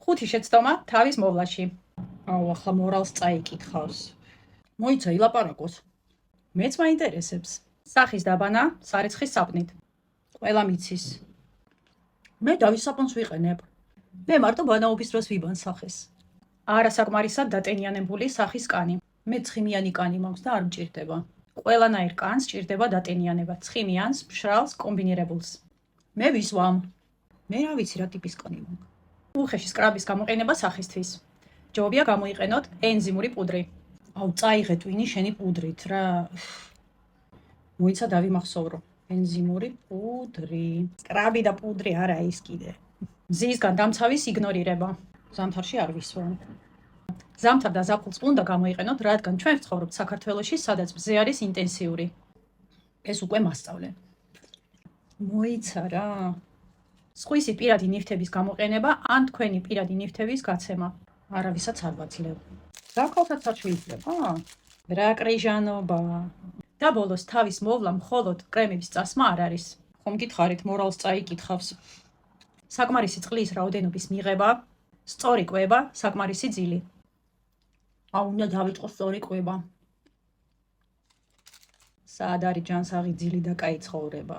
ხუთი შეცდომა თავის მოვლაში. აუ, ახლა მორალს წაიკითხავს. მოიცა ილაპარაკოს. მეც მაინტერესებს. სახის დაბანა სარეცხის საპნით. ყველა მიცის. მე დავის საპონს ვიყენებ. მე მარტო ბანაობის დროს ვიბან სახეს. არასაკმარისად დატენიანებული სახის კანი. მე ცხიმიანი კანი მაქვს და არ მჭირდება. ყველანაირ კანს სჭირდება დატენიანება, ცხიმიანს, მშრალს, კომბინირებულს. მე ვისვამ. მე რა ვიცი რა ტიპის კანი მაქვს. უხეში სკრაბის გამოყენება სახისთვის. ჯობია გამოიყენოთ ენზიმური პუდრი. აუ, წაიღე ტვინი შენი პუდრით რა. მოიცა დავიმახსოვრო. ენზიმური პუდრი. სკრაბი და პუდრი არა ის კიდე. მზისგან დამცავის იგნორირება. ზამთარში არ ვისვამ. ზამთარ და ზაფხულს უნდა გამოიყენოთ, რადგან ჩვენ ვცხოვრობთ საქართველოში, სადაც მზე არის ინტენსიური. ეს უკვე მასწავლე. მოიცა რა. სხვისი პირადი ნივთების გამოყენება ან თქვენი პირადი ნივთების გაცემა. არავისაც არ ვაძლევ. ზაქალთაც არ შეიძლება? რა კრიჟანობა. და ბოლოს თავის მოვლა მხოლოდ კრემების წასმა არ არის. ხომ გითხარით მორალს წაიკითხავს. საკმარისი წყლის რაოდენობის მიღება, სწორი კვება, საკმარისი ძილი. აუ, უნდა დავიწყო სწორი კვება. სად არის ჯანსაღი ძილი და კაი ცხოვრება.